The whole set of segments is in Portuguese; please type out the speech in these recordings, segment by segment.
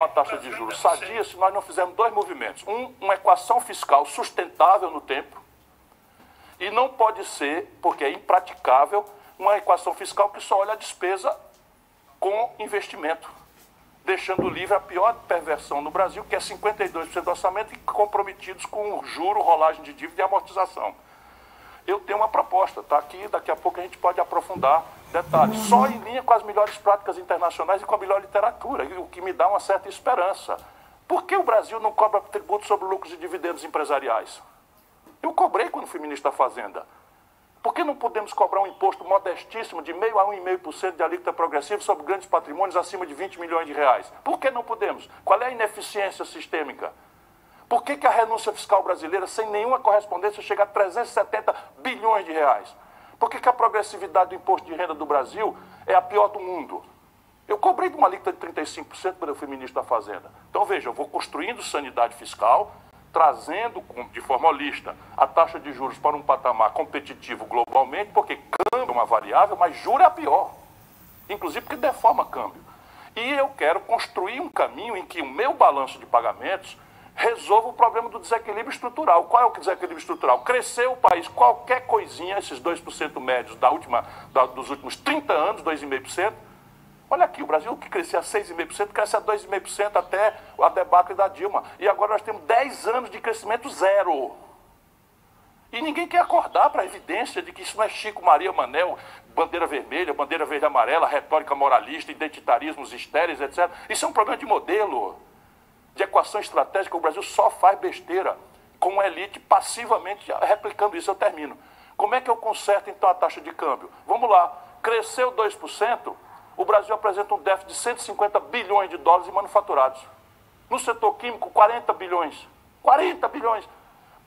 uma taxa de juros sadia se nós não fizermos dois movimentos. Uma equação fiscal sustentável no tempo, e não pode ser, porque é impraticável, uma equação fiscal que só olha a despesa com investimento, deixando livre a pior perversão no Brasil, que é 52% do orçamento e comprometidos com juro, rolagem de dívida e amortização. Eu tenho uma proposta, está aqui, daqui a pouco a gente pode aprofundar detalhes. Só em linha com as melhores práticas internacionais e com a melhor literatura, o que me dá uma certa esperança. Por que o Brasil não cobra tributo sobre lucros e dividendos empresariais? Eu cobrei quando fui ministro da Fazenda. Por que não podemos cobrar um imposto modestíssimo de 0,5% a 1,5% de alíquota progressiva sobre grandes patrimônios acima de 20 milhões de reais? Por que não podemos? Qual é a ineficiência sistêmica? Por que a renúncia fiscal brasileira, sem nenhuma correspondência, chega a 370 bilhões de reais? Por que a progressividade do imposto de renda do Brasil é a pior do mundo? Eu cobrei de uma alíquota de 35% quando eu fui ministro da Fazenda. Então, veja, eu vou construindo sanidade fiscal, trazendo de forma holista a taxa de juros para um patamar competitivo globalmente, porque câmbio é uma variável, mas juro é a pior. Inclusive porque deforma câmbio. E eu quero construir um caminho em que o meu balanço de pagamentos resolva o problema do desequilíbrio estrutural. Qual é o desequilíbrio estrutural? Cresceu o país, qualquer coisinha, esses 2% médios dos últimos 30 anos, 2,5%. Olha aqui, o Brasil que crescia a 6,5%, cresce a 2,5% até a debacle da Dilma. E agora nós temos 10 anos de crescimento zero. E ninguém quer acordar para a evidência de que isso não é Chico, Maria, Manel, bandeira vermelha, bandeira verde e amarela, retórica moralista, identitarismos estéreis, etc. Isso é um problema de modelo, de equação estratégica. O Brasil só faz besteira com uma elite passivamente replicando isso. Eu termino. Como é que eu conserto, então, a taxa de câmbio? Vamos lá. Cresceu 2%, o Brasil apresenta um déficit de 150 bilhões de dólares em manufaturados. No setor químico, 40 bilhões. 40 bilhões.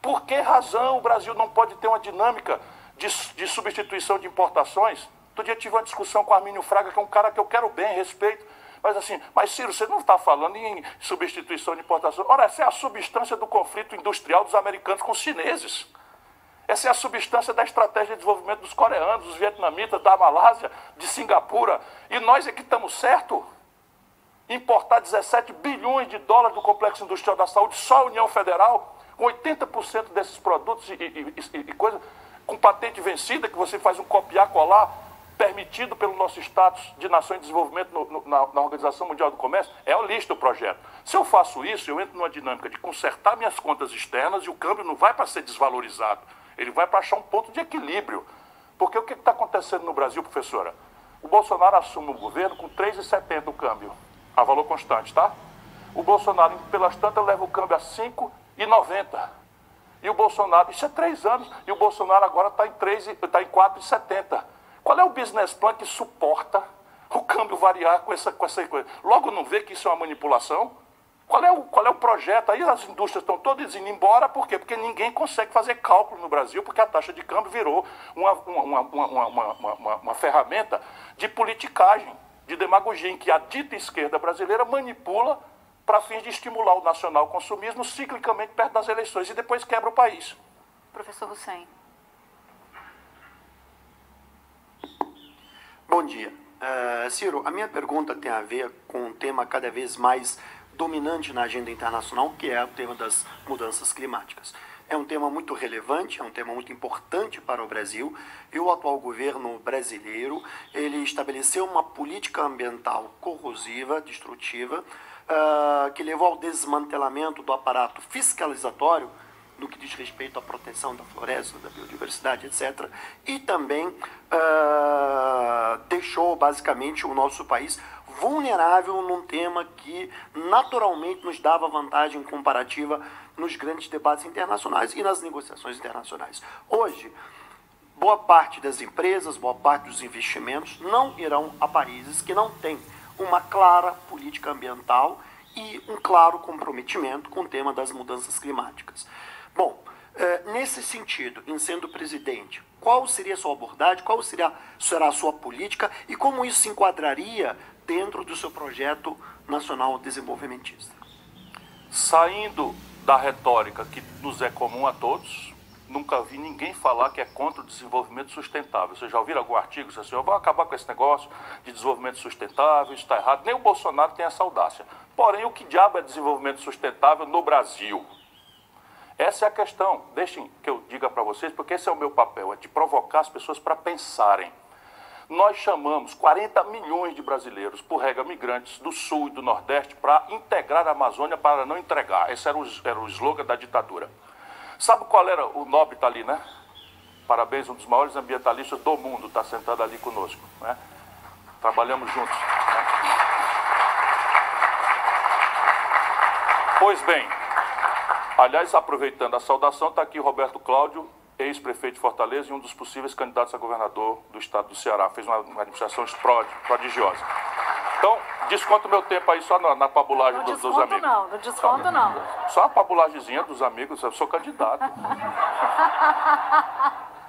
Por que razão o Brasil não pode ter uma dinâmica de substituição de importações? Outro dia tive uma discussão com o Armínio Fraga, que é um cara que eu quero bem, respeito. Mas assim, mas Ciro, você não está falando em substituição de importação. Ora, essa é a substância do conflito industrial dos americanos com os chineses. Essa é a substância da estratégia de desenvolvimento dos coreanos, dos vietnamitas, da Malásia, de Singapura. E nós é que estamos certo? Importar 17 bilhões de dólares do complexo industrial da saúde, só a União Federal, com 80% desses produtos e coisa, com patente vencida, que você faz um copiar-colar, permitido pelo nosso status de nação em desenvolvimento na Organização Mundial do Comércio, é holístico o projeto. Se eu faço isso, eu entro numa dinâmica de consertar minhas contas externas e o câmbio não vai para ser desvalorizado, ele vai para achar um ponto de equilíbrio. Porque o que está acontecendo no Brasil, professora? O Bolsonaro assume o governo com 3,70 o câmbio, a valor constante, tá? O Bolsonaro, pelas tantas, leva o câmbio a 5,90. E o Bolsonaro, isso é 3 anos, e o Bolsonaro agora está em 4,70. Qual é o business plan que suporta o câmbio variar com essa coisa? Logo não vê que isso é uma manipulação? Qual é o projeto? Aí as indústrias estão todas indo embora, por quê? Porque ninguém consegue fazer cálculo no Brasil, porque a taxa de câmbio virou uma ferramenta de politicagem, de demagogia, em que a dita esquerda brasileira manipula para fins de estimular o nacional consumismo ciclicamente perto das eleições e depois quebra o país. Professor Hussein. Bom dia. Ciro, a minha pergunta tem a ver com um tema cada vez mais dominante na agenda internacional, que é o tema das mudanças climáticas. É um tema muito relevante, é um tema muito importante para o Brasil, e o atual governo brasileiro, ele estabeleceu uma política ambiental corrosiva, destrutiva, que levou ao desmantelamento do aparato fiscalizatório no que diz respeito à proteção da floresta, da biodiversidade, etc. E também deixou, basicamente, o nosso país vulnerável num tema que naturalmente nos dava vantagem comparativa nos grandes debates internacionais e nas negociações internacionais. Hoje, boa parte das empresas, boa parte dos investimentos não irão a países que não têm uma clara política ambiental e um claro comprometimento com o tema das mudanças climáticas. Bom, nesse sentido, em sendo presidente, qual seria a sua abordagem, qual será a sua política e como isso se enquadraria dentro do seu projeto nacional desenvolvimentista? Saindo da retórica que nos é comum a todos, nunca vi ninguém falar que é contra o desenvolvimento sustentável. Vocês já ouviram algum artigo que diz assim, eu vou acabar com esse negócio de desenvolvimento sustentável, isso está errado. Nem o Bolsonaro tem essa audácia. Porém, o que diabo é desenvolvimento sustentável no Brasil? Essa é a questão. Deixem que eu diga para vocês, porque esse é o meu papel, é de provocar as pessoas para pensarem. Nós chamamos 40 milhões de brasileiros, por regra migrantes, do Sul e do Nordeste, para integrar a Amazônia, para não entregar. Esse era o slogan da ditadura. Sabe qual era? O Nobre está ali, né? Parabéns, um dos maiores ambientalistas do mundo está sentado ali conosco, né? Trabalhamos juntos, né? Pois bem, aliás, aproveitando a saudação, está aqui o Roberto Cláudio, ex-prefeito de Fortaleza e um dos possíveis candidatos a governador do estado do Ceará. Fez uma administração prodigiosa. Então, desconto meu tempo aí só na pabulagem dos amigos. Não desconto não. Só a pabulagemzinha dos amigos, eu sou candidato.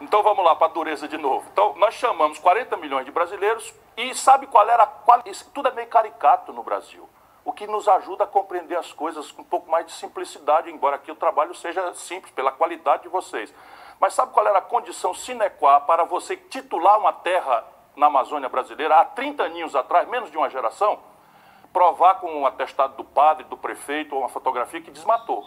Então vamos lá para a dureza de novo. Então, nós chamamos 40 milhões de brasileiros e sabe qual era a qualidade? Isso tudo é meio caricato no Brasil. O que nos ajuda a compreender as coisas com um pouco mais de simplicidade, embora aqui o trabalho seja simples, pela qualidade de vocês. Mas sabe qual era a condição sine qua para você titular uma terra na Amazônia brasileira há 30 aninhos atrás, menos de uma geração? Provar com um atestado do padre, do prefeito ou uma fotografia que desmatou.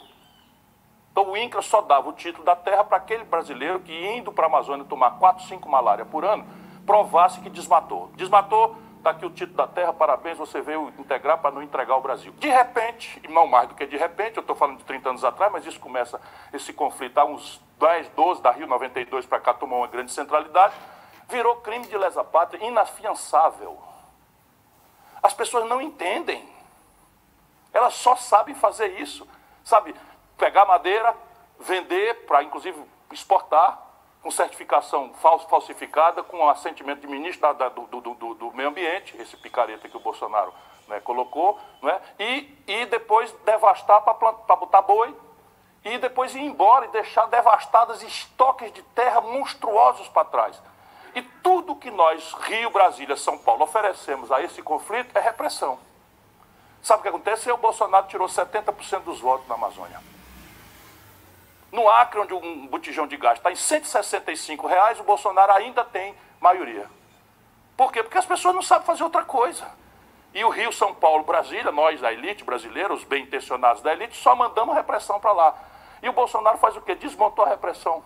Então o INCRA só dava o título da terra para aquele brasileiro que, indo para a Amazônia tomar 4, 5 malária por ano, provasse que desmatou. Desmatou, está aqui o título da terra, parabéns, você veio integrar para não entregar o Brasil. De repente, e não mais do que de repente, eu estou falando de 30 anos atrás, mas isso começa, esse conflito há uns 10, 12, da Rio 92 para cá tomou uma grande centralidade, virou crime de lesa pátria inafiançável. As pessoas não entendem. Elas só sabem fazer isso. Sabe, pegar madeira, vender para, inclusive, exportar, com certificação falsificada, com assentimento de ministro do meio ambiente, esse picareta que o Bolsonaro, né, colocou, né, e depois devastar para botar boi, e depois ir embora e deixar devastadas estoques de terra monstruosos para trás. E tudo que nós, Rio, Brasília, São Paulo, oferecemos a esse conflito é repressão. Sabe o que acontece? O Bolsonaro tirou 70% dos votos na Amazônia. No Acre, onde um botijão de gás está em R$165, o Bolsonaro ainda tem maioria. Por quê? Porque as pessoas não sabem fazer outra coisa. E o Rio, São Paulo, Brasília, nós, a elite brasileira, os bem-intencionados da elite, só mandamos repressão para lá. E o Bolsonaro faz o quê? Desmontou a repressão.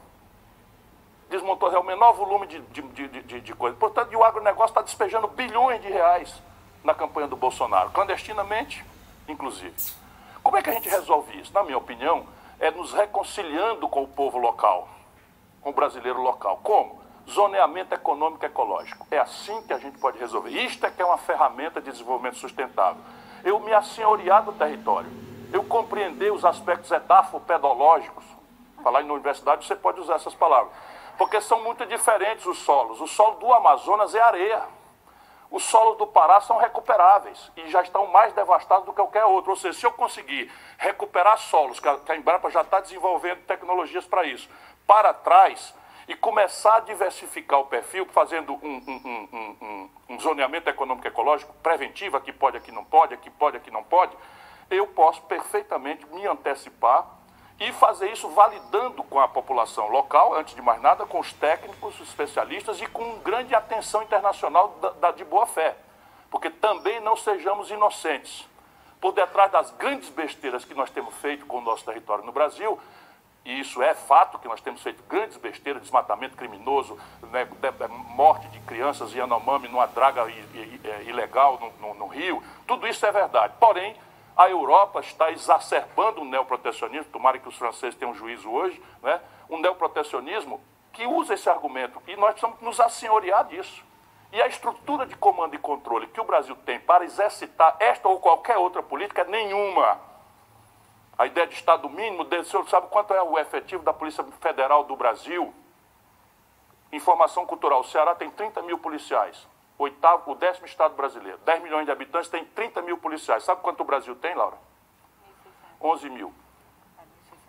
Desmontou o menor volume de coisa. Portanto, o agronegócio está despejando bilhões de reais na campanha do Bolsonaro, clandestinamente, inclusive. Como é que a gente resolve isso? Na minha opinião, é nos reconciliando com o povo local, com o brasileiro local. Como? Zoneamento econômico e ecológico. É assim que a gente pode resolver. Isto é que é uma ferramenta de desenvolvimento sustentável. Eu me assenhorear do território. Eu compreender os aspectos edafopedológicos. Falar na universidade você pode usar essas palavras. Porque são muito diferentes os solos. O solo do Amazonas é areia. Os solos do Pará são recuperáveis e já estão mais devastados do que qualquer outro. Ou seja, se eu conseguir recuperar solos, que a Embrapa já está desenvolvendo tecnologias para isso, para trás e começar a diversificar o perfil, fazendo um zoneamento econômico e ecológico preventivo, aqui pode, aqui não pode, aqui pode, aqui não pode, eu posso perfeitamente me antecipar e fazer isso validando com a população local, antes de mais nada, com os técnicos, os especialistas e com grande atenção internacional de boa fé. Porque também não sejamos inocentes. Por detrás das grandes besteiras que nós temos feito com o nosso território no Brasil, e isso é fato, que nós temos feito grandes besteiras, desmatamento criminoso, né, morte de crianças e Yanomami numa draga ilegal no Rio, tudo isso é verdade. Porém, a Europa está exacerbando o neoprotecionismo, tomara que os franceses tenham juízo hoje, né? Um neoprotecionismo que usa esse argumento, e nós precisamos nos assenhorear disso. E a estrutura de comando e controle que o Brasil tem para exercitar esta ou qualquer outra política é nenhuma. A ideia de Estado mínimo, o senhor sabe quanto é o efetivo da Polícia Federal do Brasil? Informação cultural, o Ceará tem 30 mil policiais. O 10º estado brasileiro, 10 milhões de habitantes, tem 30 mil policiais. Sabe quanto o Brasil tem, Laura? 11 mil.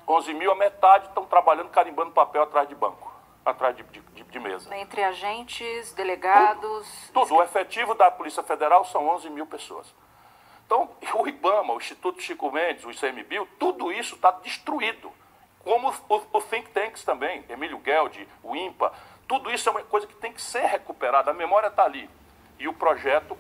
11 mil, a metade estão trabalhando, carimbando papel atrás de banco, atrás de mesa. Entre agentes, delegados... Tudo. O efetivo da Polícia Federal são 11 mil pessoas. Então, o IBAMA, o Instituto Chico Mendes, o ICMBio, tudo isso está destruído. Como o think tanks também, Emílio Gueldi, o INPA, tudo isso é uma coisa que tem que ser recuperada, a memória está ali. E o projeto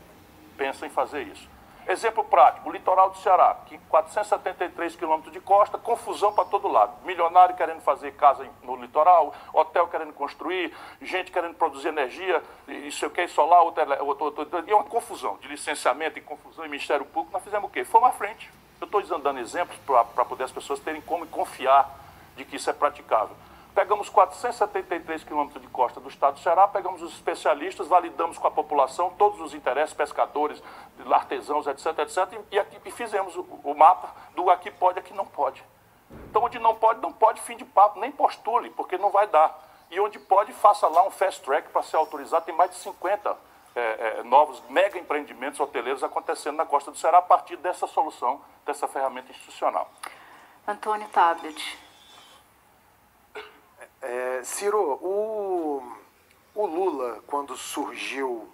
pensa em fazer isso. Exemplo prático, o litoral do Ceará, que 473 quilômetros de costa, confusão para todo lado. Milionário querendo fazer casa no litoral, hotel querendo construir, gente querendo produzir energia, isso eu quero solar, e é uma confusão de licenciamento e confusão em Ministério Público. Nós fizemos o quê? Fomos à frente. Eu estou dando exemplos para poder as pessoas terem como confiar de que isso é praticável. Pegamos 473 quilômetros de costa do estado do Ceará, pegamos os especialistas, validamos com a população todos os interesses, pescadores, artesãos, etc, etc, e fizemos o mapa do aqui pode, aqui não pode. Então, onde não pode, fim de papo, nem postule, porque não vai dar. E onde pode, faça lá um fast track para ser autorizado, tem mais de 50 novos mega empreendimentos hoteleiros acontecendo na costa do Ceará a partir dessa solução, dessa ferramenta institucional. Antônio Tablet. Ciro, o Lula, quando surgiu,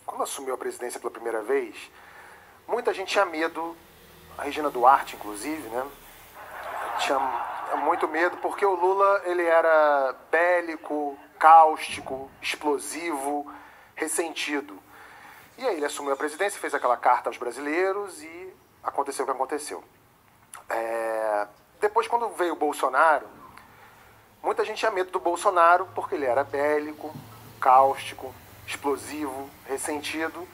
quando assumiu a presidência pela primeira vez, muita gente tinha medo, a Regina Duarte, inclusive, né? Tinha muito medo, porque o Lula, ele era bélico, cáustico, explosivo, ressentido. E aí ele assumiu a presidência, fez aquela carta aos brasileiros e aconteceu o que aconteceu. Depois, quando veio o Bolsonaro, muita gente tinha medo do Bolsonaro porque ele era bélico, cáustico, explosivo, ressentido.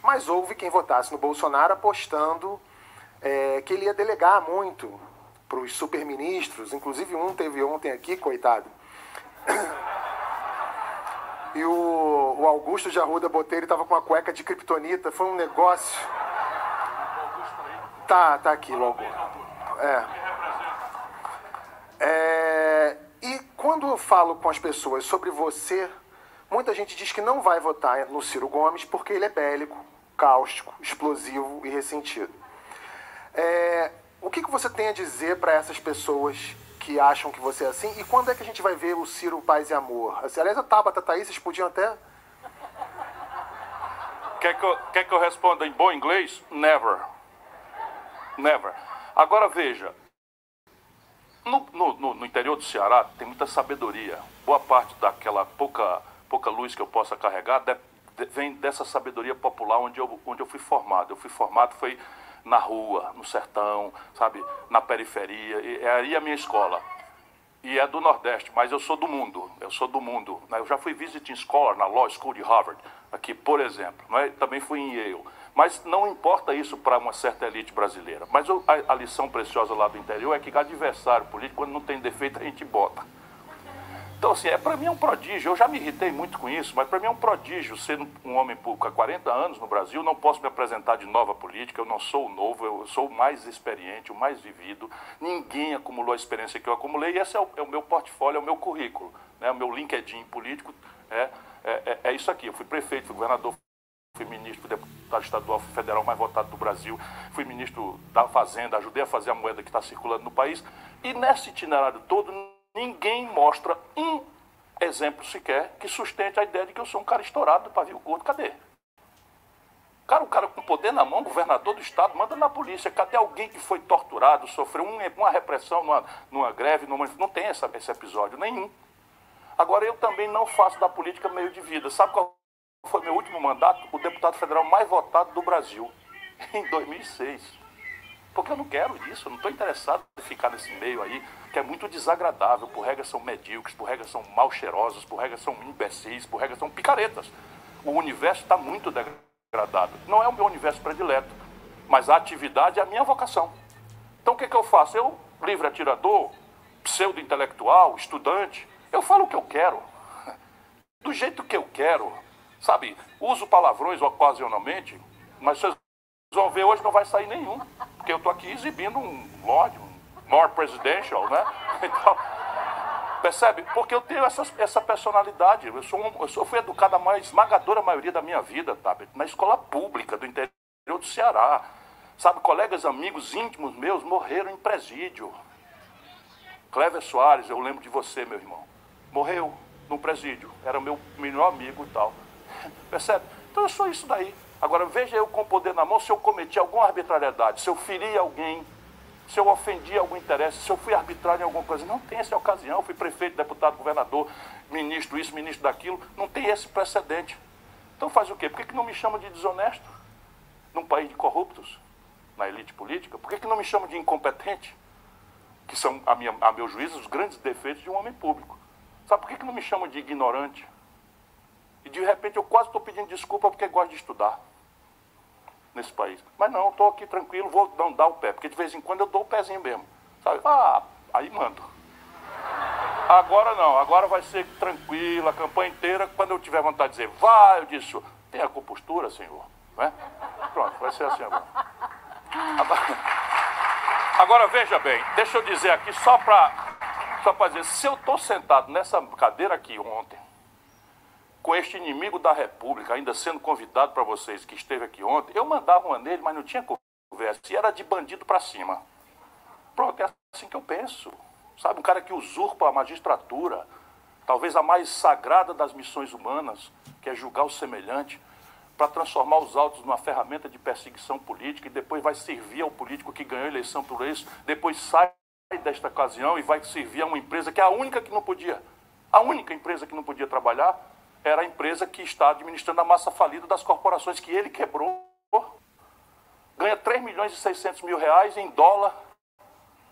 Mas houve quem votasse no Bolsonaro apostando que ele ia delegar muito para os superministros. Inclusive um teve ontem aqui, coitado. E o Augusto de Arruda Botelho estava com uma cueca de criptonita. Foi um negócio... Tá aqui o Augusto. E quando eu falo com as pessoas sobre você, muita gente diz que não vai votar no Ciro Gomes porque ele é bélico, cáustico, explosivo e ressentido. O que você tem a dizer para essas pessoas que acham que você é assim? E quando é que a gente vai ver o Ciro Paz e Amor? Aliás, a Tabata tá aí, vocês podiam até... Quer que eu responda em bom inglês? Never. Never. Agora veja, no interior do Ceará tem muita sabedoria. Boa parte daquela pouca luz que eu possa carregar vem dessa sabedoria popular onde eu fui formado. Eu fui formado foi na rua, no sertão, sabe, na periferia. E é aí a minha escola. E é do Nordeste, mas eu sou do mundo. Eu já fui visiting scholar na Law School de Harvard, aqui, por exemplo. Também fui em Yale. Mas não importa isso para uma certa elite brasileira. Mas a lição preciosa lá do interior é que adversário político, quando não tem defeito, a gente bota. Então, assim, para mim é um prodígio. Eu já me irritei muito com isso, mas para mim é um prodígio ser um homem público há 40 anos no Brasil. Não posso me apresentar de nova política, eu não sou o novo, eu sou o mais experiente, o mais vivido. Ninguém acumulou a experiência que eu acumulei e esse é o meu portfólio, é o meu currículo, né? O meu LinkedIn político é isso aqui. Eu fui prefeito, fui governador, fui ministro, fui deputado estadual, fui federal mais votado do Brasil, fui ministro da Fazenda, ajudei a fazer a moeda que está circulando no país. E nesse itinerário todo, ninguém mostra um exemplo sequer que sustente a ideia de que eu sou um cara estourado do pavio curto. Cadê? O cara com poder na mão, governador do estado, manda na polícia. Cadê alguém que foi torturado, sofreu uma repressão numa greve? Não tem esse episódio nenhum. Agora, eu também não faço da política meio de vida. Sabe qual foi meu último mandato? O deputado federal mais votado do Brasil, em 2006. Porque eu não quero isso, eu não estou interessado em ficar nesse meio aí, que é muito desagradável. Por regra são medíocres, por regra são mal cheirosos, por regra são imbecis, por regra são picaretas. O universo está muito degradado. Não é o meu universo predileto, mas a atividade é a minha vocação. Então o que eu faço? Eu, livre atirador, pseudo-intelectual, estudante, eu falo o que eu quero, do jeito que eu quero, sabe? Uso palavrões ocasionalmente, mas vocês vão ver hoje não vai sair nenhum, porque eu estou aqui exibindo um Lorde, um more presidential, né? Então, percebe? Porque eu tenho essa personalidade. Eu fui educado a esmagadora maioria da minha vida, tá? Na escola pública do interior do Ceará. Sabe, colegas, amigos íntimos meus morreram em presídio. Cléver Soares, eu lembro de você, meu irmão. Morreu num presídio. Era o meu melhor amigo e tal. Percebe? Então eu sou isso daí. Agora, veja eu com o poder na mão, se eu cometi alguma arbitrariedade, se eu feri alguém, se eu ofendi algum interesse, se eu fui arbitrário em alguma coisa. Não tem essa ocasião. Eu fui prefeito, deputado, governador, ministro isso, ministro daquilo. Não tem esse precedente. Então faz o quê? Por que não me chamam de desonesto num país de corruptos, na elite política? Por que não me chamam de incompetente? Que são, a meu juízo, os grandes defeitos de um homem público. Sabe por que não me chamam de ignorante? E de repente eu quase estou pedindo desculpa porque gosto de estudar nesse país. Mas não, estou aqui tranquilo, vou não dar o pé, porque de vez em quando eu dou o pezinho mesmo. Sabe? Aí mando. Agora não, agora vai ser tranquilo, a campanha inteira, quando eu tiver vontade de dizer, vai, eu disse, tenha compostura, senhor. Não é? Pronto, vai ser assim agora. Agora veja bem, deixa eu dizer aqui, só para dizer, se eu estou sentado nessa cadeira aqui ontem, com este inimigo da República, ainda sendo convidado para vocês que esteve aqui ontem, eu mandava uma nele, mas não tinha conversa, e era de bandido para cima. Pronto, é assim que eu penso. Sabe, um cara que usurpa a magistratura, talvez a mais sagrada das missões humanas, que é julgar o semelhante, para transformar os autos numa ferramenta de perseguição política e depois vai servir ao político que ganhou a eleição por isso, depois sai desta ocasião e vai servir a uma empresa que é a única que não podia. A única empresa que não podia trabalhar era a empresa que está administrando a massa falida das corporações que ele quebrou. Ganha 3 milhões e 600 mil reais em dólar.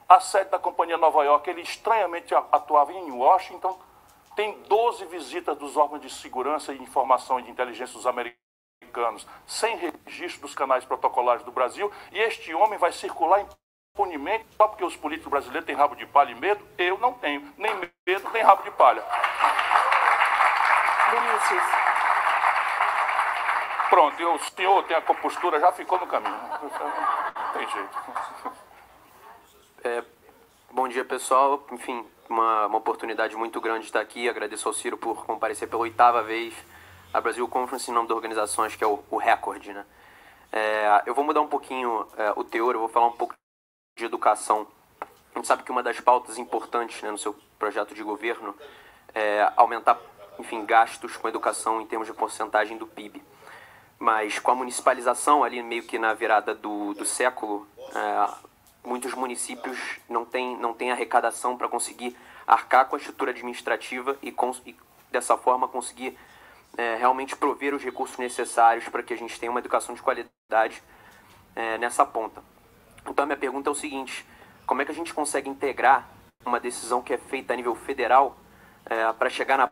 A sede da companhia Nova York, ele estranhamente atuava em Washington. Tem 12 visitas dos órgãos de segurança e informação e de inteligência dos americanos sem registro dos canais protocolares do Brasil. E este homem vai circular impunemente só porque os políticos brasileiros têm rabo de palha e medo. Eu não tenho nem medo, nem rabo de palha. Vinícius. Pronto, o senhor tem a compostura, já ficou no caminho. Não tem jeito. Bom dia, pessoal. Enfim, uma oportunidade muito grande de estar aqui. Agradeço ao Ciro por comparecer pela 8ª vez à Brasil Conference em nome da organização, acho que é o recorde, né? Eu vou mudar um pouquinho o teor, eu vou falar um pouco de educação. A gente sabe que uma das pautas importantes, né, no seu projeto de governo é aumentar, enfim, gastos com educação em termos de porcentagem do PIB. Mas com a municipalização ali meio que na virada do século, muitos municípios não têm arrecadação para conseguir arcar com a estrutura administrativa e dessa forma conseguir realmente prover os recursos necessários para que a gente tenha uma educação de qualidade nessa ponta. Então a minha pergunta é o seguinte: como é que a gente consegue integrar uma decisão que é feita a nível federal para chegar na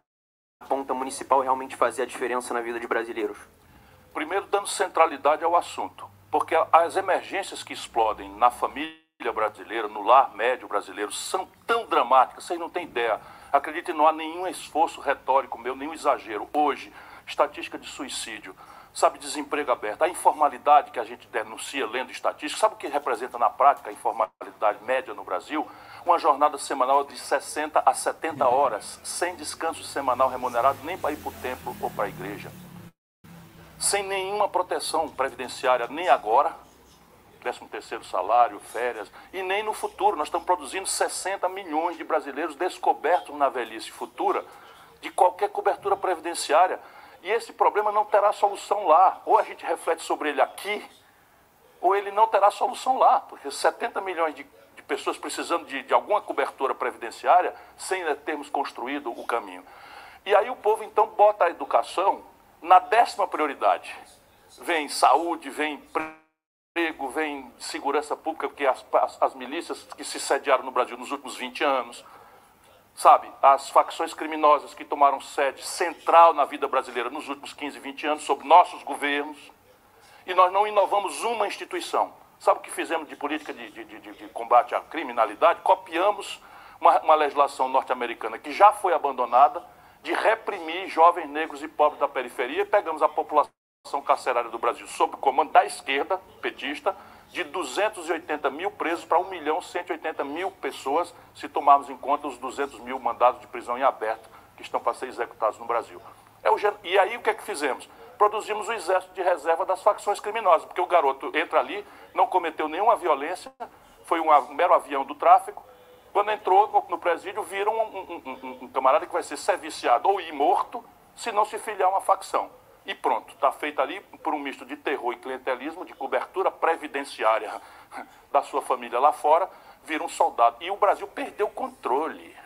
ponta municipal e realmente fazer a diferença na vida de brasileiros? Primeiro, dando centralidade ao assunto, porque as emergências que explodem na família brasileira, no lar médio brasileiro, são tão dramáticas, vocês não têm ideia. Acreditem, não há nenhum esforço retórico meu, nenhum exagero. Hoje, estatística de suicídio, sabe, desemprego aberto, a informalidade que a gente denuncia lendo estatística, sabe o que representa na prática a informalidade média no Brasil? Uma jornada semanal de 60 a 70 horas, sem descanso semanal remunerado, nem para ir para o templo ou para a igreja. Sem nenhuma proteção previdenciária, nem agora, 13º salário, férias, e nem no futuro. Nós estamos produzindo 60 milhões de brasileiros descobertos na velhice futura de qualquer cobertura previdenciária. E esse problema não terá solução lá. Ou a gente reflete sobre ele aqui, ou ele não terá solução lá, porque 70 milhões de pessoas precisando de alguma cobertura previdenciária sem termos construído o caminho. E aí o povo então bota a educação na 10ª prioridade. Vem saúde, vem emprego, vem segurança pública, porque as milícias que se sediaram no Brasil nos últimos 20 anos, sabe, as facções criminosas que tomaram sede central na vida brasileira nos últimos 15, 20 anos, sob nossos governos, e nós não inovamos uma instituição. Sabe o que fizemos de política de combate à criminalidade? Copiamos uma legislação norte-americana que já foi abandonada, de reprimir jovens negros e pobres da periferia, e pegamos a população carcerária do Brasil, sob o comando da esquerda petista, de 280 mil presos para 1.180.000 pessoas, se tomarmos em conta os 200 mil mandados de prisão em aberto que estão para ser executados no Brasil. E aí o que é que fizemos? Produzimos o exército de reserva das facções criminosas, porque o garoto entra ali, não cometeu nenhuma violência, foi um mero avião do tráfico. Quando entrou no presídio, viram um camarada que vai ser serviciado ou ir morto, se não se filiar a uma facção. E pronto, está feito ali por um misto de terror e clientelismo, de cobertura previdenciária da sua família lá fora, vira um soldado. E o Brasil perdeu o controle,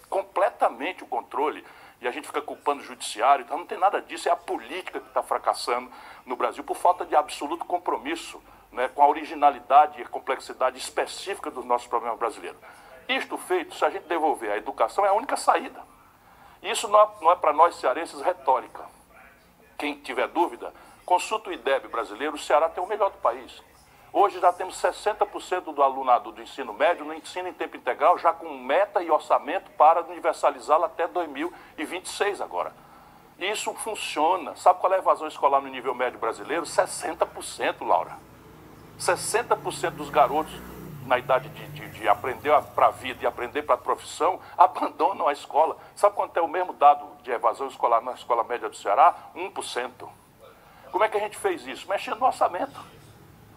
completamente o controle. E a gente fica culpando o judiciário, então não tem nada disso, é a política que está fracassando no Brasil por falta de absoluto compromisso, né, com a originalidade e a complexidade específica dos nossos problemas brasileiros. Isto feito, se a gente devolver a educação, é a única saída. Isso não é para nós cearenses retórica. Quem tiver dúvida, consulta o IDEB brasileiro, o Ceará tem o melhor do país. Hoje já temos 60% do alunado do ensino médio no ensino em tempo integral, já com meta e orçamento para universalizá-lo até 2026 agora. E isso funciona. Sabe qual é a evasão escolar no nível médio brasileiro? 60%, Laura. 60% dos garotos na idade de aprender para a vida e aprender para a profissão abandonam a escola. Sabe quanto é o mesmo dado de evasão escolar na escola média do Ceará? 1%. Como é que a gente fez isso? Mexendo no orçamento.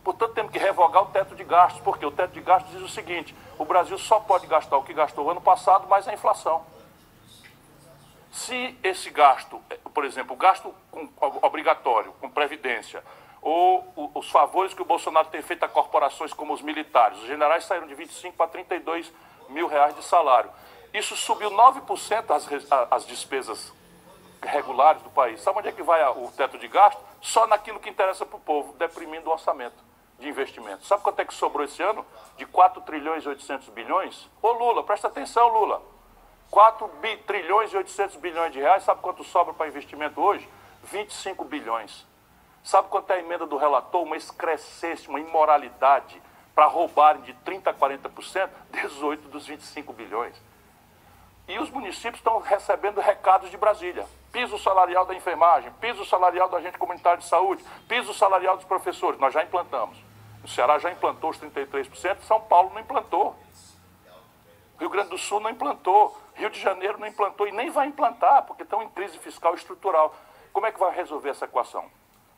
Portanto, temos que revogar o teto de gastos, porque o teto de gastos diz o seguinte: o Brasil só pode gastar o que gastou ano passado, mais a inflação. Se esse gasto, por exemplo, o gasto obrigatório, com previdência, ou os favores que o Bolsonaro tem feito a corporações como os militares, os generais saíram de 25 para 32 mil reais de salário. Isso subiu 9% as despesas regulares do país. Sabe onde é que vai o teto de gasto? Só naquilo que interessa para o povo, deprimindo o orçamento de investimento. Sabe quanto é que sobrou esse ano? De 4 trilhões e 800 bilhões? Ô Lula, presta atenção, Lula. 4 trilhões e 800 bilhões de reais, sabe quanto sobra para investimento hoje? 25 bilhões. Sabe quanto é a emenda do relator? Uma excrescência, uma imoralidade para roubarem de 30% a 40%, 18 dos 25 bilhões. E os municípios estão recebendo recados de Brasília. Piso salarial da enfermagem, piso salarial do agente comunitário de saúde, piso salarial dos professores. Nós já implantamos. O Ceará já implantou os 33%, São Paulo não implantou. Rio Grande do Sul não implantou, Rio de Janeiro não implantou e nem vai implantar, porque estão em crise fiscal estrutural. Como é que vai resolver essa equação?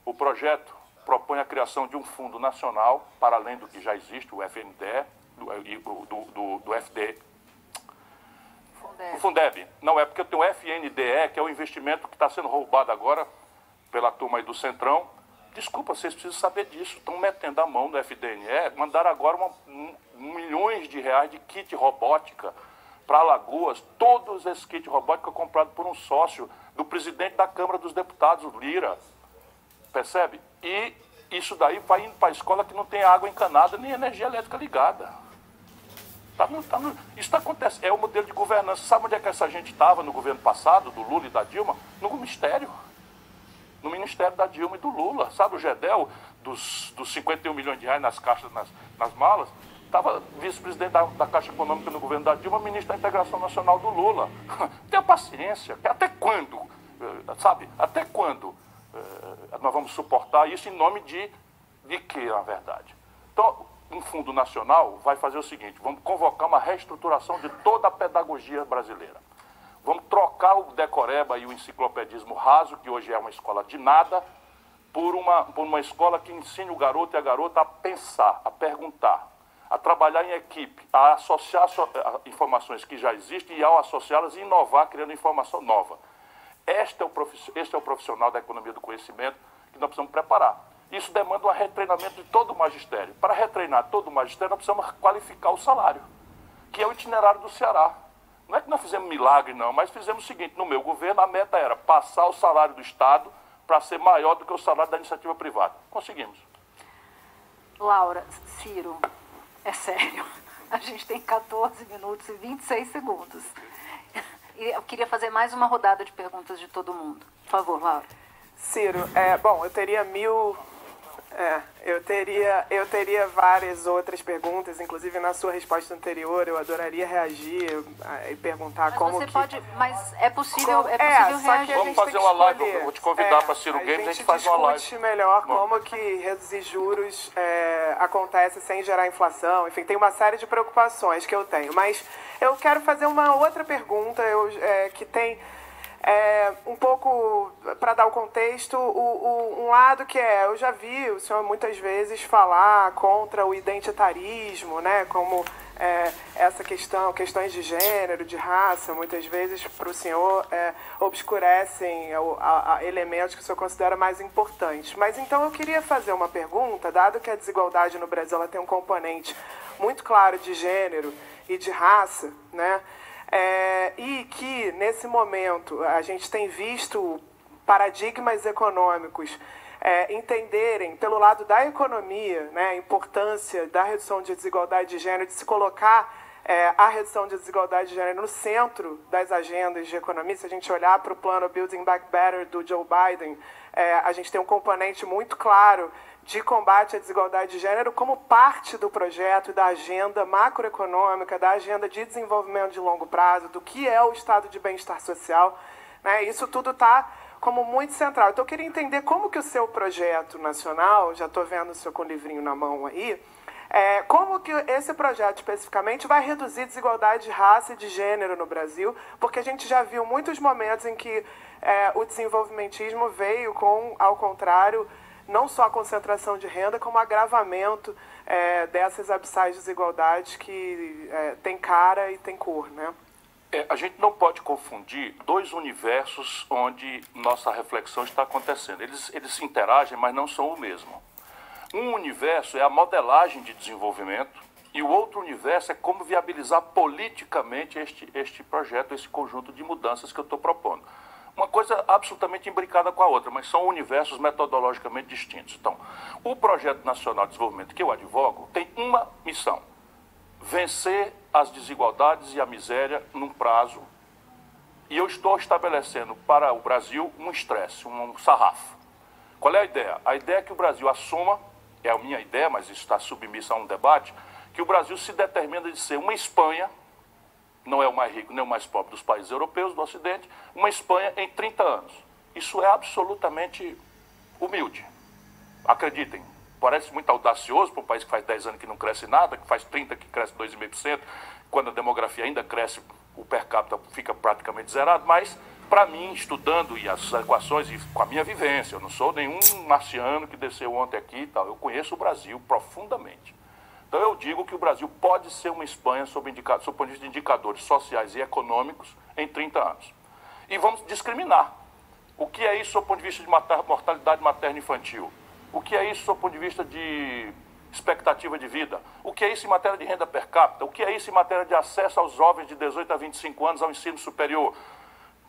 O projeto propõe a criação de um fundo nacional, para além do que já existe, o FNDE, do FD. O Fundeb. Não é porque tem o FNDE, que é o investimento que está sendo roubado agora pela turma aí do Centrão. Desculpa, vocês precisam saber disso. Estão metendo a mão no FDNE, mandaram agora milhões de reais de kit robótica para Alagoas. Todos esses kits robótica comprados por um sócio do presidente da Câmara dos Deputados, o Lira. Percebe? E isso daí vai indo para a escola que não tem água encanada nem energia elétrica ligada. Isso está acontecendo. É o modelo de governança. Sabe onde é que essa gente estava no governo passado, do Lula e da Dilma? No ministério. No ministério da Dilma e do Lula. Sabe o Gedel, dos 51 milhões de reais nas caixas, nas malas? Estava vice-presidente da Caixa Econômica no governo da Dilma, ministro da Integração Nacional do Lula. Tenha paciência. Até quando? Sabe? Até quando nós vamos suportar isso em nome de quê, na verdade? Então, um fundo nacional vai fazer o seguinte: vamos convocar uma reestruturação de toda a pedagogia brasileira. Vamos trocar o decoreba e o enciclopedismo raso, que hoje é uma escola de nada, por uma escola que ensine o garoto e a garota a pensar, a perguntar, a trabalhar em equipe, a associar informações que já existem e, ao associá-las, inovar, criando informação nova. Este é o profissional da economia do conhecimento que nós precisamos preparar. Isso demanda um retreinamento de todo o magistério. Para retreinar todo o magistério, nós precisamos qualificar o salário, que é o itinerário do Ceará. Não é que nós fizemos milagre, não, mas fizemos o seguinte: no meu governo, a meta era passar o salário do Estado para ser maior do que o salário da iniciativa privada. Conseguimos. Laura, Ciro, é sério. A gente tem 14 minutos e 26 segundos. E eu queria fazer mais uma rodada de perguntas de todo mundo. Por favor, Laura. Ciro, bom, eu teria eu teria várias outras perguntas, inclusive na sua resposta anterior, eu adoraria reagir e perguntar mas como você que... pode, mas é possível, só reagir. que a Vamos gente fazer tem que uma live, escolher. eu vou te convidar para Ciro Games, a gente faz uma live. Discute melhor como que reduzir juros acontece sem gerar inflação, enfim, tem uma série de preocupações que eu tenho, mas eu quero fazer uma outra pergunta que tem... Um pouco, para dar o contexto, um lado que eu já vi o senhor muitas vezes falar contra o identitarismo, né, como essa questões de gênero, de raça, muitas vezes para o senhor obscurecem elementos que o senhor considera mais importantes. Mas então eu queria fazer uma pergunta, dado que a desigualdade no Brasil ela tem um componente muito claro de gênero e de raça, né? E que, nesse momento, a gente tem visto paradigmas econômicos entenderem, pelo lado da economia, né, a importância da redução de desigualdade de gênero, de se colocar a redução de desigualdade de gênero no centro das agendas de economia. Se a gente olhar para o plano Building Back Better do Joe Biden, a gente tem um componente muito claro de combate à desigualdade de gênero como parte do projeto da agenda macroeconômica, da agenda de desenvolvimento de longo prazo, do que é o estado de bem-estar social, né? Isso tudo está como muito central. Então, eu queria entender como que o seu projeto nacional, já estou vendo o senhor com o livrinho na mão aí, como que esse projeto especificamente vai reduzir desigualdade de raça e de gênero no Brasil, porque a gente já viu muitos momentos em que o desenvolvimentismo veio com, ao contrário, não só a concentração de renda, como o agravamento dessas abissais desigualdades que tem cara e tem cor, né? A gente não pode confundir dois universos onde nossa reflexão está acontecendo. Eles se interagem, mas não são o mesmo. Um universo é a modelagem de desenvolvimento e o outro universo é como viabilizar politicamente este projeto, esse conjunto de mudanças que eu estou propondo. Uma coisa absolutamente imbricada com a outra, mas são universos metodologicamente distintos. Então, o Projeto Nacional de Desenvolvimento que eu advogo tem uma missão: vencer as desigualdades e a miséria num prazo. E eu estou estabelecendo para o Brasil um estresse, um sarrafo. Qual é a ideia? A ideia é que o Brasil assuma, é a minha ideia, mas isso está submisso a um debate, que o Brasil se determina de ser uma Espanha, não é o mais rico nem o mais pobre dos países europeus do Ocidente, uma Espanha em 30 anos. Isso é absolutamente humilde. Acreditem, parece muito audacioso para um país que faz 10 anos que não cresce nada, que faz 30 que cresce 2,5%, quando a demografia ainda cresce, o per capita fica praticamente zerado, mas para mim, estudando e as equações e com a minha vivência, eu não sou nenhum marciano que desceu ontem aqui e tal, eu conheço o Brasil profundamente. Então eu digo que o Brasil pode ser uma Espanha sob o ponto de vista de indicadores sociais e econômicos em 30 anos. E vamos discriminar. O que é isso sob o ponto de vista de mortalidade materna infantil? O que é isso sob o ponto de vista de expectativa de vida? O que é isso em matéria de renda per capita? O que é isso em matéria de acesso aos jovens de 18 a 25 anos ao ensino superior?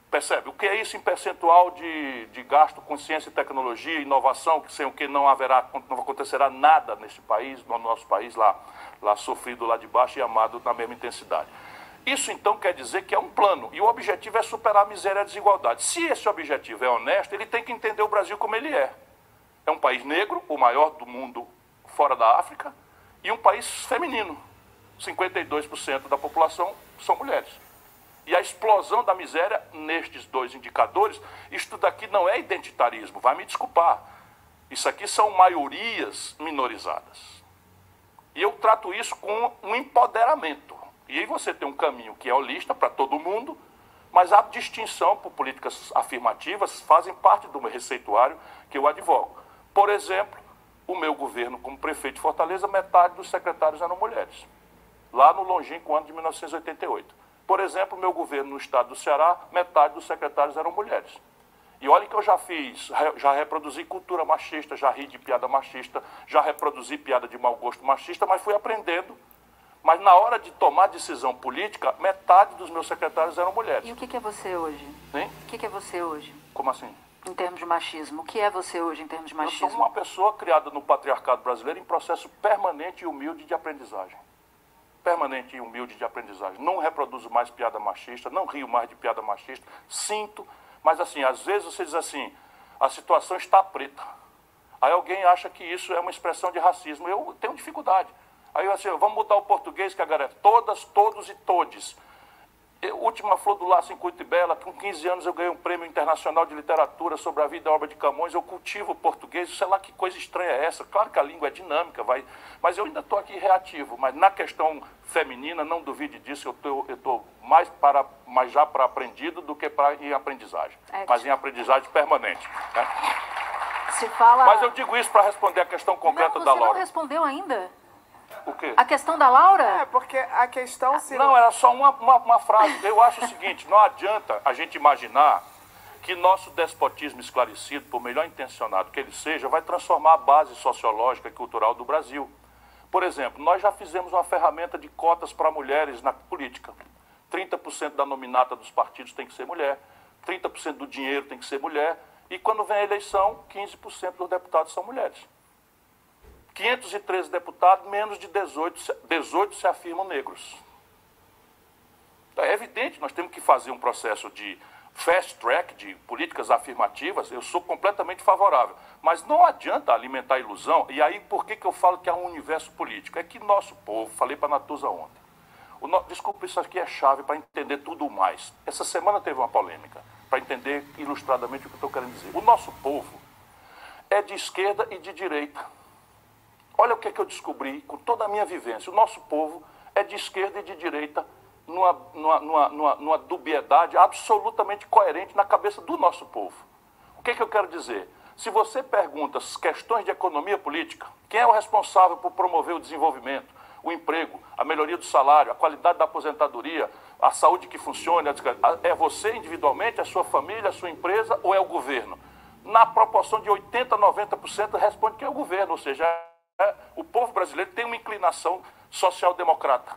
Percebe? O que é isso em percentual de gasto com ciência e tecnologia, inovação, que sem o que não acontecerá nada nesse país, no nosso país, lá sofrido lá de baixo e amado na mesma intensidade. Isso então quer dizer que é um plano, e o objetivo é superar a miséria e a desigualdade. Se esse objetivo é honesto, ele tem que entender o Brasil como ele é. É um país negro, o maior do mundo fora da África, e um país feminino. 52% da população são mulheres. E a explosão da miséria nestes dois indicadores, isto daqui não é identitarismo, vai me desculpar. Isso aqui são maiorias minorizadas. E eu trato isso com um empoderamento. E aí você tem um caminho que é holista para todo mundo, mas a distinção por políticas afirmativas fazem parte do meu receituário que eu advogo. Por exemplo, o meu governo como prefeito de Fortaleza, metade dos secretários eram mulheres. Lá no longínquo ano de 1988. Por exemplo, o meu governo no estado do Ceará, metade dos secretários eram mulheres. E olha que eu já reproduzi cultura machista, já ri de piada machista, já reproduzi piada de mau gosto machista, mas fui aprendendo. Mas na hora de tomar decisão política, metade dos meus secretários eram mulheres. E o que é você hoje? Hein? O que é você hoje? Como assim? Em termos de machismo. O que é você hoje em termos de machismo? Eu sou uma pessoa criada no patriarcado brasileiro em processo permanente e humilde de aprendizagem. Permanente e humilde de aprendizagem. Não reproduzo mais piada machista, não rio mais de piada machista, sinto, mas assim, às vezes você diz assim, a situação está preta. Aí alguém acha que isso é uma expressão de racismo. Eu tenho dificuldade. Aí assim, vamos mudar o português, que a galera, todas, todos e todes. Última Flor do Laço em Cuitibela, com 15 anos eu ganhei um prêmio internacional de literatura sobre a vida e a obra de Camões, eu cultivo o português, sei lá que coisa estranha é essa. Claro que a língua é dinâmica, mas eu ainda estou aqui reativo. Mas na questão feminina, não duvide disso, eu estou mais já para aprendido do que em aprendizagem. Mas em aprendizagem permanente. Né? Se fala... Mas eu digo isso para responder a questão concreta da Laura. Você não respondeu ainda? O quê? A questão da Laura? É, porque a questão... Não, era só uma frase. Eu acho o seguinte, não adianta a gente imaginar que nosso despotismo esclarecido, por melhor intencionado que ele seja, vai transformar a base sociológica e cultural do Brasil. Por exemplo, nós já fizemos uma ferramenta de cotas para mulheres na política. 30% da nominata dos partidos tem que ser mulher, 30% do dinheiro tem que ser mulher, e quando vem a eleição, 15% dos deputados são mulheres. 513 deputados, menos de 18 se afirmam negros. Então, é evidente, nós temos que fazer um processo de fast track, de políticas afirmativas, eu sou completamente favorável. Mas não adianta alimentar a ilusão, e aí por que eu falo que há um universo político? É que nosso povo, falei para a Natuza ontem, desculpa, isso aqui é chave para entender tudo mais. Essa semana teve uma polêmica, para entender ilustradamente o que eu estou querendo dizer. O nosso povo é de esquerda e de direita. Olha o que eu descobri com toda a minha vivência. O nosso povo é de esquerda e de direita numa dubiedade absolutamente coerente na cabeça do nosso povo. O que eu quero dizer? Se você pergunta questões de economia política, quem é o responsável por promover o desenvolvimento, o emprego, a melhoria do salário, a qualidade da aposentadoria, a saúde que funcione, é você individualmente, a sua família, a sua empresa ou é o governo? Na proporção de 80% a 90% responde que é o governo, ou seja, o povo brasileiro tem uma inclinação social-democrata,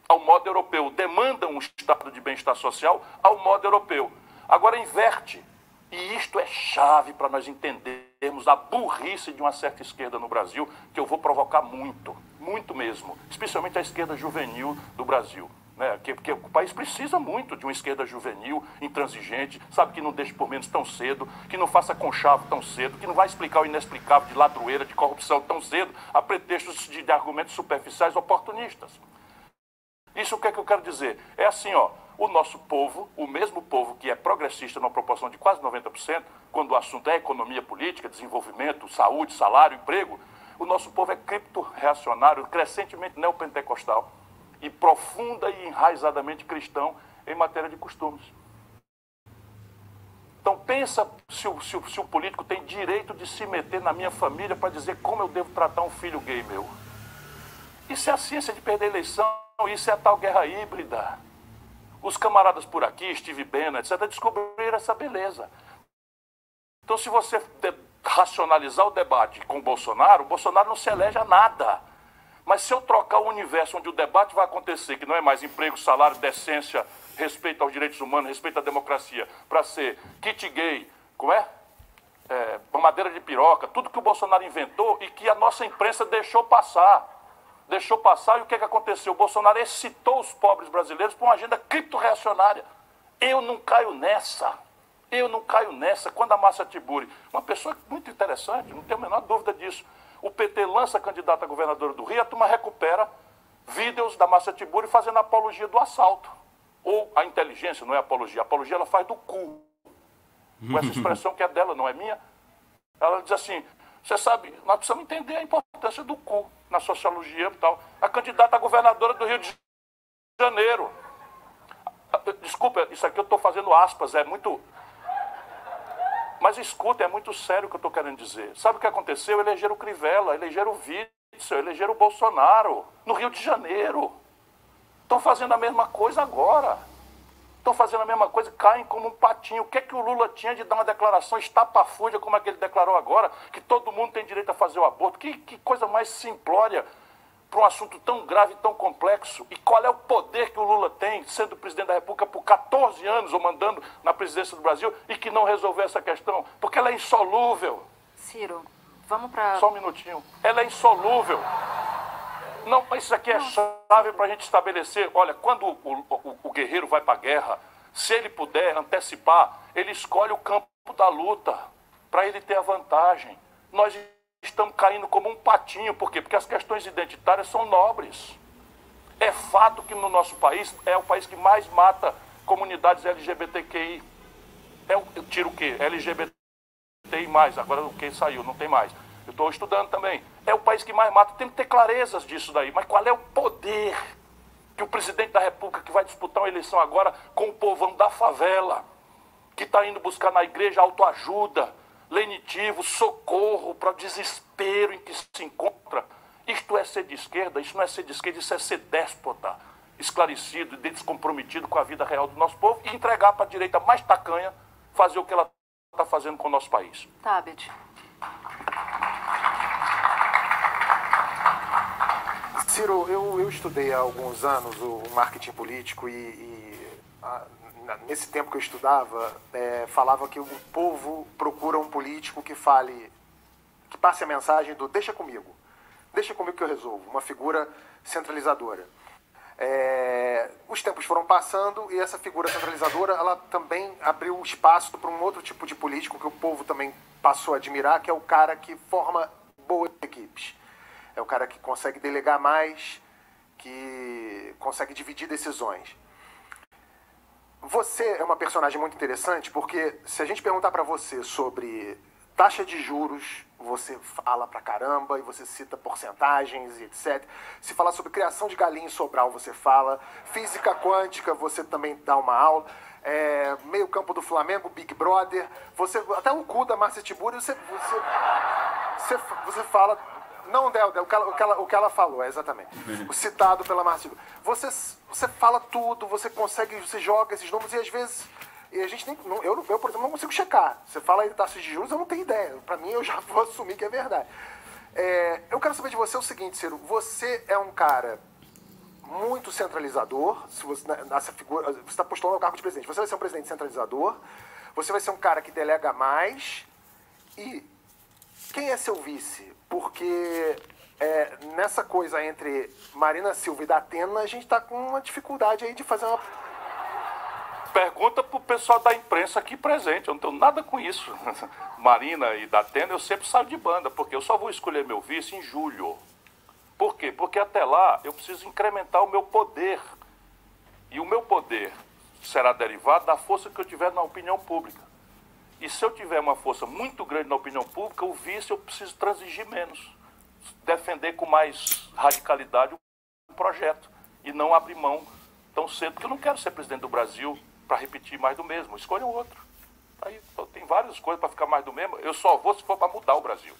ao modo europeu, demanda um estado de bem-estar social ao modo europeu. Agora inverte, e isto é chave para nós entendermos a burrice de uma certa esquerda no Brasil, que eu vou provocar muito, muito mesmo, especialmente a esquerda juvenil do Brasil. Porque o país precisa muito de uma esquerda juvenil, intransigente, sabe, que não deixe por menos tão cedo, que não faça conchavo tão cedo, que não vai explicar o inexplicável de ladroeira, de corrupção tão cedo, a pretextos de argumentos superficiais oportunistas. Isso o que é que eu quero dizer? É assim, ó, o nosso povo, o mesmo povo que é progressista numa proporção de quase 90%, quando o assunto é economia política, desenvolvimento, saúde, salário, emprego, o nosso povo é cripto-reacionário, crescentemente neopentecostal, e profunda e enraizadamente cristão em matéria de costumes. Então pensa se o político tem direito de se meter na minha família para dizer como eu devo tratar um filho gay meu. Isso é a ciência de perder a eleição, isso é a tal guerra híbrida. Os camaradas por aqui, Steve Bannon, etc., descobriram essa beleza. Então se você racionalizar o debate com o Bolsonaro não se elege a nada. Mas se eu trocar o universo onde o debate vai acontecer, que não é mais emprego, salário, decência, respeito aos direitos humanos, respeito à democracia, para ser kit gay, como é? Mamadeira de piroca, tudo que o Bolsonaro inventou e que a nossa imprensa deixou passar. Deixou passar e o que aconteceu? O Bolsonaro excitou os pobres brasileiros por uma agenda cripto-reacionária. Eu não caio nessa. Quando a Márcia Tiburi, uma pessoa muito interessante, não tenho a menor dúvida disso, o PT lança a candidata a governadora do Rio, a turma recupera vídeos da Márcia Tiburi fazendo apologia do assalto. Ou a inteligência, não é apologia. A apologia ela faz do cu. Com essa expressão que é dela, não é minha. Ela diz assim, você sabe, nós precisamos entender a importância do cu na sociologia e tal. A candidata a governadora do Rio de Janeiro. Desculpa, isso aqui eu estou fazendo aspas, é muito... Mas escuta, é muito sério o que eu estou querendo dizer. Sabe o que aconteceu? Elegeram o Crivella, elegeram o Witzel, elegeram o Bolsonaro, no Rio de Janeiro. Estão fazendo a mesma coisa agora. Estão fazendo a mesma coisa, caem como um patinho. O que é que o Lula tinha de dar uma declaração estapafúrdia, como é que ele declarou agora, que todo mundo tem direito a fazer o aborto? Que coisa mais simplória para um assunto tão grave e tão complexo. E qual é o poder que o Lula tem, sendo presidente da República por 14 anos, ou mandando na presidência do Brasil, e que não resolveu essa questão? Porque ela é insolúvel. Ciro, vamos para... Só um minutinho. Ela é insolúvel. Não, mas isso aqui é chave para a gente estabelecer. Olha, quando o guerreiro vai para a guerra, se ele puder antecipar, ele escolhe o campo da luta para ele ter a vantagem. Nós estamos caindo como um patinho. Por quê? Porque as questões identitárias são nobres. É É fato que no nosso país é o país que mais mata comunidades LGBTQI. Eu tiro o quê? LGBTI+, agora o que saiu, não tem mais. Eu estou estudando também. É o país que mais mata, tem que ter clarezas disso daí. Mas qual é o poder que o presidente da República, que vai disputar uma eleição agora com o povão da favela, que está indo buscar na igreja autoajuda, lenitivo, socorro para o desespero em que se encontra? Isto é ser de esquerda? Isso não é ser de esquerda, isso é ser déspota, esclarecido e descomprometido com a vida real do nosso povo e entregar para a direita mais tacanha fazer o que ela está fazendo com o nosso país. Tabet. Ciro, eu estudei há alguns anos o marketing político nesse tempo que eu estudava, falava que o povo procura um político que passe a mensagem do deixa comigo que eu resolvo, uma figura centralizadora. Os tempos foram passando e essa figura centralizadora, ela também abriu espaço para um outro tipo de político que o povo também passou a admirar, que é o cara que forma boas equipes. É o cara que consegue delegar mais, que consegue dividir decisões. Você é uma personagem muito interessante porque se a gente perguntar para você sobre taxa de juros, você fala pra caramba e você cita porcentagens e etc. Se falar sobre criação de galinha em Sobral, você fala. Física quântica, você também dá uma aula. Meio campo do Flamengo, Big Brother. Até o cu da Márcia Tiburi, você fala... Não, o que ela falou, exatamente. O citado pela Márcia Tiburi. Você fala tudo, você joga esses números e às vezes... E a gente eu, por exemplo, não consigo checar. Você fala aí de taxas de juros, eu não tenho ideia. Para mim, eu já vou assumir que é verdade. Eu quero saber de você o seguinte, Ciro. Você é um cara muito centralizador. Nessa figura, você está postulando ao cargo de presidente. Você vai ser um presidente centralizador. Você vai ser um cara que delega mais. E quem é seu vice? Porque nessa coisa entre Marina Silva e Datena, a gente está com uma dificuldade aí de fazer uma... Pergunta para o pessoal da imprensa aqui presente, eu não tenho nada com isso. Marina e Datena, eu sempre saio de banda, porque eu só vou escolher meu vice em julho. Por quê? Porque até lá eu preciso incrementar o meu poder. E o meu poder será derivado da força que eu tiver na opinião pública. E se eu tiver uma força muito grande na opinião pública, o vice eu preciso transigir menos. Defender com mais radicalidade o projeto. E não abrir mão tão cedo, porque eu não quero ser presidente do Brasil para repetir mais do mesmo, escolha um outro. Aí tem várias coisas para ficar mais do mesmo, eu só vou se for para mudar o Brasil.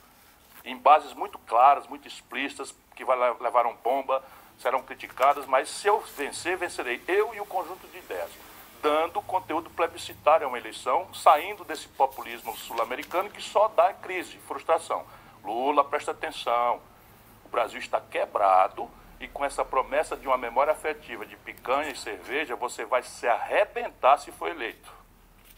Em bases muito claras, muito explícitas, que levaram bomba, serão criticadas, mas se eu vencer, vencerei eu e o conjunto de ideias, dando conteúdo plebiscitário a uma eleição, saindo desse populismo sul-americano que só dá crise, frustração. Lula, presta atenção, o Brasil está quebrado, e com essa promessa de uma memória afetiva de picanha e cerveja, você vai se arrebentar se for eleito.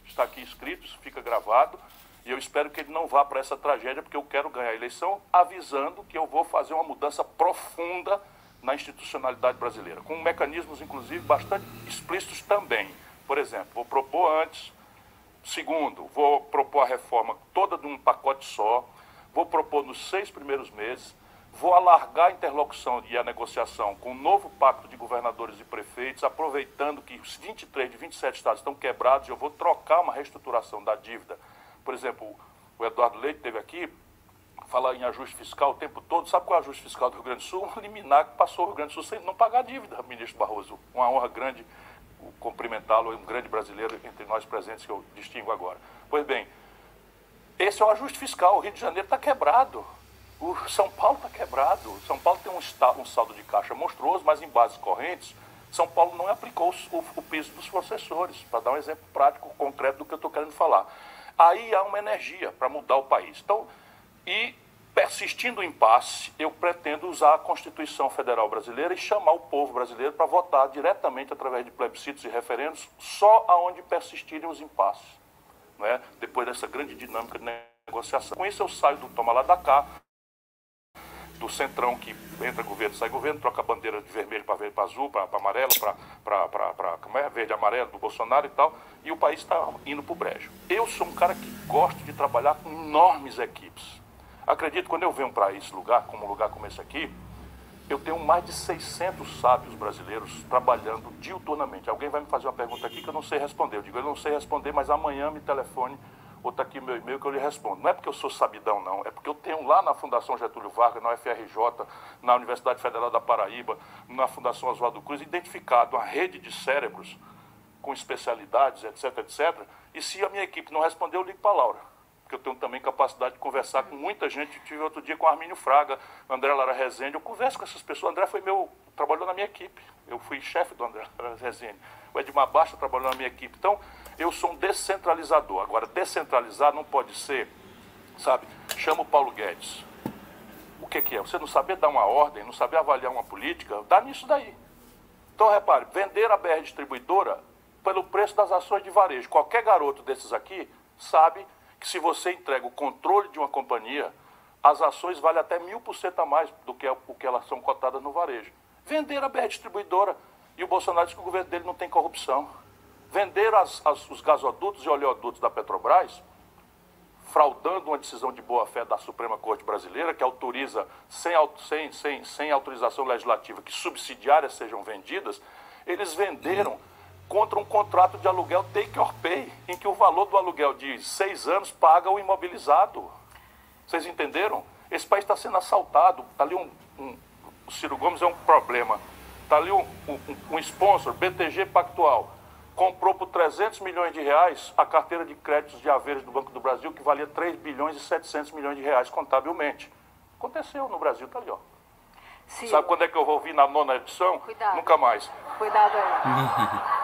Está aqui escrito, isso fica gravado, e eu espero que ele não vá para essa tragédia, porque eu quero ganhar a eleição avisando que eu vou fazer uma mudança profunda na institucionalidade brasileira, com mecanismos, inclusive, bastante explícitos também. Por exemplo, vou propor antes. Segundo, vou propor a reforma toda de um pacote só. Vou propor nos 6 primeiros meses. Vou alargar a interlocução e a negociação com o novo pacto de governadores e prefeitos, aproveitando que os 23 de 27 estados estão quebrados, eu vou trocar uma reestruturação da dívida. Por exemplo, o Eduardo Leite esteve aqui, falar em ajuste fiscal o tempo todo. Sabe qual é o ajuste fiscal do Rio Grande do Sul? Um liminar que passou o Rio Grande do Sul sem não pagar dívida, ministro Barroso. Uma honra grande cumprimentá-lo, um grande brasileiro entre nós presentes que eu distingo agora. Pois bem, esse é o ajuste fiscal. O Rio de Janeiro está quebrado. O São Paulo está quebrado. São Paulo tem um saldo de caixa monstruoso, mas em bases correntes, São Paulo não aplicou o piso dos professores, para dar um exemplo prático, concreto do que eu estou querendo falar. Aí há uma energia para mudar o país. Então, e persistindo o impasse, eu pretendo usar a Constituição Federal Brasileira e chamar o povo brasileiro para votar diretamente através de plebiscitos e referendos, só aonde persistirem os impasses, não é? Depois dessa grande dinâmica de negociação. Com isso eu saio do toma lá da cá, do centrão que entra governo, sai governo, troca a bandeira de vermelho para verde, para azul, para amarelo, para verde e amarelo do Bolsonaro e tal, e o país está indo para o brejo. Eu sou um cara que gosto de trabalhar com enormes equipes. Acredito, quando eu venho para esse lugar, como um lugar como esse aqui, Eu tenho mais de 600 sábios brasileiros trabalhando diuturnamente. Alguém vai me fazer uma pergunta aqui que eu não sei responder. Eu digo, eu não sei responder, mas amanhã me telefone ou está aqui meu e-mail que eu lhe respondo. Não é porque eu sou sabidão, não. É porque eu tenho lá na Fundação Getúlio Vargas, na UFRJ, na Universidade Federal da Paraíba, na Fundação Oswaldo Cruz, identificado uma rede de cérebros com especialidades, etc, etc. E se a minha equipe não responder, eu ligo para a Laura. Porque eu tenho também capacidade de conversar com muita gente. Tive outro dia com Armínio Fraga, André Lara Rezende. Eu converso com essas pessoas. André trabalhou na minha equipe. Eu fui chefe do André Lara Rezende. O Edmar Baixa trabalhou na minha equipe. Então, eu sou um descentralizador. Agora, descentralizar não pode ser, sabe, chama o Paulo Guedes. O que é? Você não saber dar uma ordem, não saber avaliar uma política, dá nisso daí. Então, repare, vender a BR Distribuidora pelo preço das ações de varejo. Qualquer garoto desses aqui sabe que se você entrega o controle de uma companhia, as ações valem até 1000% a mais do que o que elas são cotadas no varejo. Vender a BR Distribuidora, e o Bolsonaro diz que o governo dele não tem corrupção. Vender os gasodutos e oleodutos da Petrobras, fraudando uma decisão de boa-fé da Suprema Corte Brasileira, que autoriza, sem autorização legislativa, que subsidiárias sejam vendidas, eles venderam contra um contrato de aluguel take or pay, em que o valor do aluguel de 6 anos paga o imobilizado. Vocês entenderam? Esse país está sendo assaltado. Está ali o Ciro Gomes é um problema. Está ali um sponsor, BTG Pactual, comprou por 300 milhões de reais a carteira de créditos de haveres do Banco do Brasil, que valia 3 bilhões e 700 milhões de reais contabilmente. Aconteceu no Brasil, está ali, ó. Ciro. Sabe quando é que eu vou ouvir na 9ª edição? Cuidado. Nunca mais. Cuidado aí.